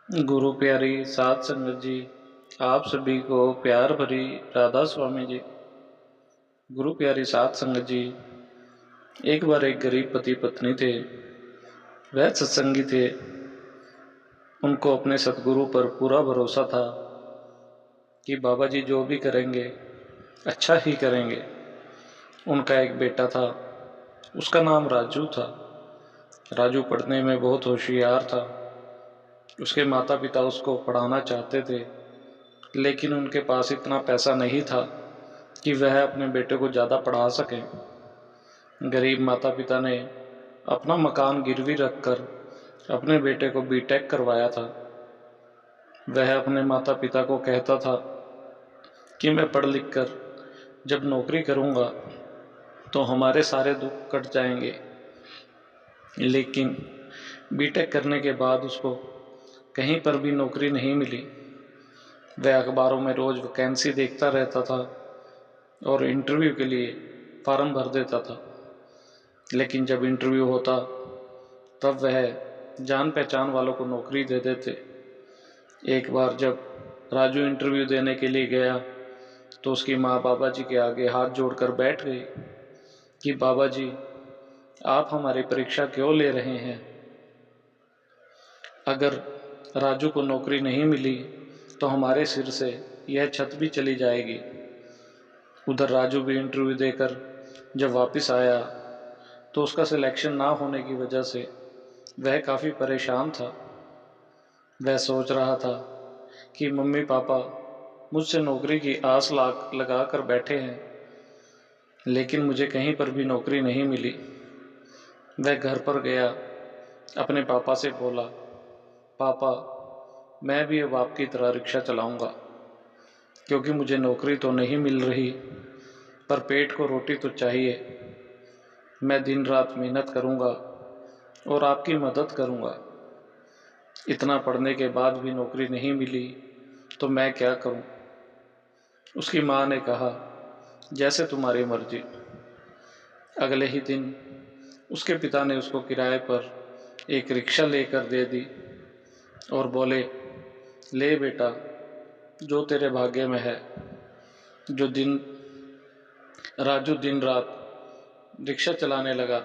गुरु प्यारी साध संगत जी, आप सभी को प्यार भरी राधा स्वामी जी। गुरु प्यारी साध संगत जी, एक बार एक गरीब पति पत्नी थे। वह सत्संगी थे। उनको अपने सतगुरु पर पूरा भरोसा था कि बाबा जी जो भी करेंगे अच्छा ही करेंगे। उनका एक बेटा था, उसका नाम राजू था। राजू पढ़ने में बहुत होशियार था। उसके माता पिता उसको पढ़ाना चाहते थे, लेकिन उनके पास इतना पैसा नहीं था कि वह अपने बेटे को ज़्यादा पढ़ा सकें। गरीब माता पिता ने अपना मकान गिरवी रखकर अपने बेटे को बीटेक करवाया था। वह अपने माता पिता को कहता था कि मैं पढ़ लिख कर जब नौकरी करूँगा तो हमारे सारे दुख कट जाएंगे। लेकिन बीटेक करने के बाद उसको कहीं पर भी नौकरी नहीं मिली। वह अखबारों में रोज़ वैकेंसी देखता रहता था और इंटरव्यू के लिए फार्म भर देता था, लेकिन जब इंटरव्यू होता तब वह जान पहचान वालों को नौकरी दे देते। एक बार जब राजू इंटरव्यू देने के लिए गया तो उसकी माँ बाबा जी के आगे हाथ जोड़कर बैठ गई कि बाबा जी, आप हमारी परीक्षा क्यों ले रहे हैं? अगर राजू को नौकरी नहीं मिली तो हमारे सिर से यह छत भी चली जाएगी। उधर राजू भी इंटरव्यू देकर जब वापस आया तो उसका सिलेक्शन ना होने की वजह से वह काफ़ी परेशान था। वह सोच रहा था कि मम्मी पापा मुझसे नौकरी की आस लगा कर बैठे हैं, लेकिन मुझे कहीं पर भी नौकरी नहीं मिली। वह घर पर गया, अपने पापा से बोला, पापा, मैं भी अब आपकी तरह रिक्शा चलाऊंगा, क्योंकि मुझे नौकरी तो नहीं मिल रही पर पेट को रोटी तो चाहिए। मैं दिन रात मेहनत करूंगा और आपकी मदद करूंगा। इतना पढ़ने के बाद भी नौकरी नहीं मिली तो मैं क्या करूं? उसकी माँ ने कहा, जैसे तुम्हारी मर्जी। अगले ही दिन उसके पिता ने उसको किराए पर एक रिक्शा लेकर दे दी और बोले, ले बेटा, जो तेरे भाग्य में है। जो दिन राजू दिन रात रिक्शा चलाने लगा,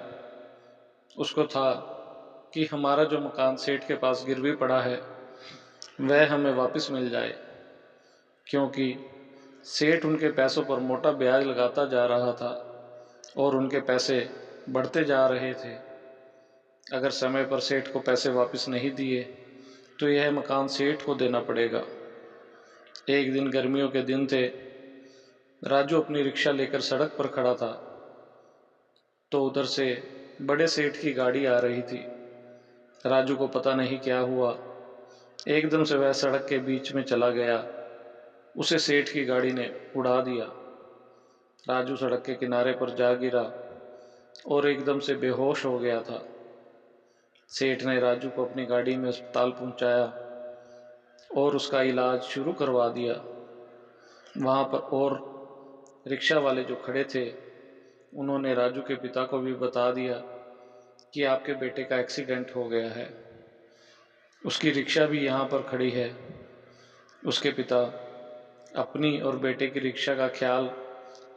उसको था कि हमारा जो मकान सेठ के पास गिरवी पड़ा है वह हमें वापस मिल जाए, क्योंकि सेठ उनके पैसों पर मोटा ब्याज लगाता जा रहा था और उनके पैसे बढ़ते जा रहे थे। अगर समय पर सेठ को पैसे वापस नहीं दिए तो यह मकान सेठ को देना पड़ेगा। एक दिन गर्मियों के दिन थे। राजू अपनी रिक्शा लेकर सड़क पर खड़ा था तो उधर से बड़े सेठ की गाड़ी आ रही थी। राजू को पता नहीं क्या हुआ, एकदम से वह सड़क के बीच में चला गया। उसे सेठ की गाड़ी ने उड़ा दिया। राजू सड़क के किनारे पर जा गिरा और एकदम से बेहोश हो गया था। सेठ ने राजू को अपनी गाड़ी में अस्पताल पहुंचाया और उसका इलाज शुरू करवा दिया। वहाँ पर और रिक्शा वाले जो खड़े थे उन्होंने राजू के पिता को भी बता दिया कि आपके बेटे का एक्सीडेंट हो गया है, उसकी रिक्शा भी यहाँ पर खड़ी है। उसके पिता अपनी और बेटे की रिक्शा का ख्याल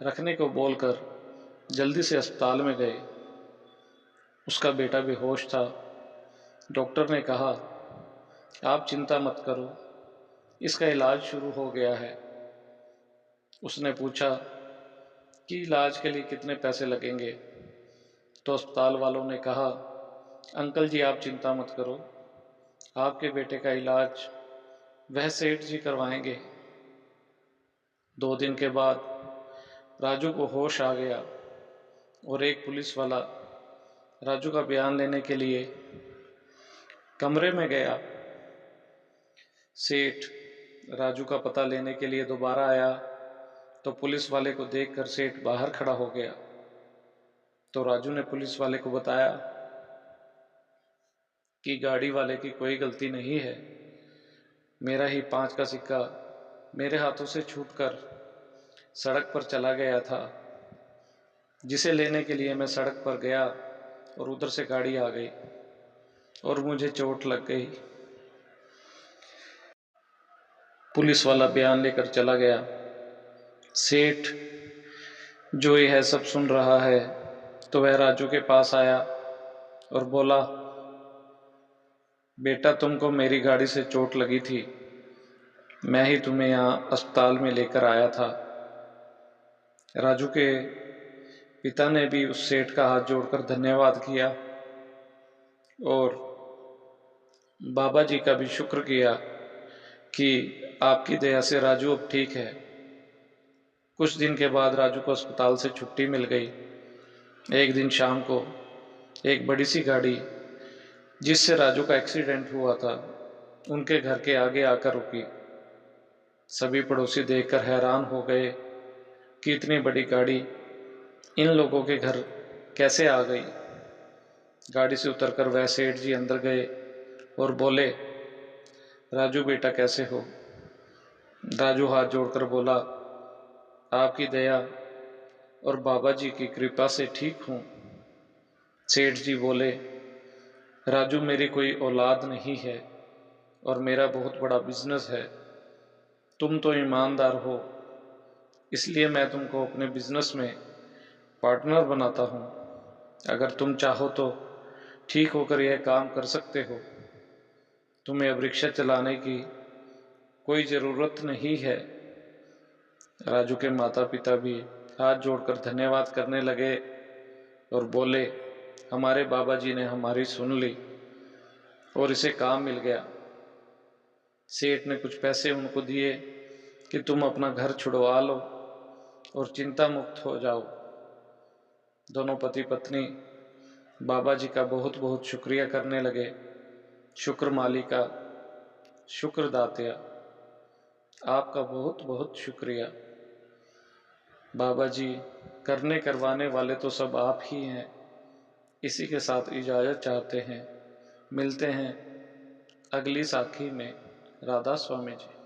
रखने को बोलकर जल्दी से अस्पताल में गए। उसका बेटा बेहोश था। डॉक्टर ने कहा, आप चिंता मत करो, इसका इलाज शुरू हो गया है। उसने पूछा कि इलाज के लिए कितने पैसे लगेंगे? तो अस्पताल वालों ने कहा, अंकल जी आप चिंता मत करो, आपके बेटे का इलाज वह सेठ जी करवाएंगे। 2 दिन के बाद राजू को होश आ गया और एक पुलिस वाला राजू का बयान लेने के लिए कमरे में गया। सेठ राजू का पता लेने के लिए दोबारा आया तो पुलिस वाले को देखकर सेठ बाहर खड़ा हो गया। तो राजू ने पुलिस वाले को बताया कि गाड़ी वाले की कोई गलती नहीं है, मेरा ही 5 का सिक्का मेरे हाथों से छूटकर सड़क पर चला गया था, जिसे लेने के लिए मैं सड़क पर गया और उधर से गाड़ी आ गई और मुझे चोट लग गई। पुलिस वाला बयान लेकर चला गया। सेठ जो यह सब सुन रहा है तो वह राजू के पास आया और बोला, बेटा तुमको मेरी गाड़ी से चोट लगी थी, मैं ही तुम्हें यहाँ अस्पताल में लेकर आया था। राजू के पिता ने भी उस सेठ का हाथ जोड़कर धन्यवाद किया और बाबा जी का भी शुक्र किया कि आपकी दया से राजू अब ठीक है। कुछ दिन के बाद राजू को अस्पताल से छुट्टी मिल गई। एक दिन शाम को एक बड़ी सी गाड़ी जिससे राजू का एक्सीडेंट हुआ था उनके घर के आगे आकर रुकी। सभी पड़ोसी देखकर हैरान हो गए कि इतनी बड़ी गाड़ी इन लोगों के घर कैसे आ गई। गाड़ी से उतरकर वह सेठ जी अंदर गए और बोले, राजू बेटा कैसे हो? राजू हाथ जोड़कर बोला, आपकी दया और बाबा जी की कृपा से ठीक हूँ। सेठ जी बोले, राजू मेरी कोई औलाद नहीं है और मेरा बहुत बड़ा बिजनेस है। तुम तो ईमानदार हो, इसलिए मैं तुमको अपने बिजनेस में पार्टनर बनाता हूँ। अगर तुम चाहो तो ठीक होकर यह काम कर सकते हो। तुम्हें अब रिक्शा चलाने की कोई ज़रूरत नहीं है। राजू के माता पिता भी हाथ जोड़कर धन्यवाद करने लगे और बोले, हमारे बाबा जी ने हमारी सुन ली और इसे काम मिल गया। सेठ ने कुछ पैसे उनको दिए कि तुम अपना घर छुड़वा लो और चिंता मुक्त हो जाओ। दोनों पति पत्नी बाबा जी का बहुत बहुत शुक्रिया करने लगे। शुक्र मालिका, शुक्र दात्या, आपका बहुत बहुत शुक्रिया। बाबा जी, करने करवाने वाले तो सब आप ही हैं। इसी के साथ इजाज़त चाहते हैं। मिलते हैं अगली साखी में। राधा स्वामी जी।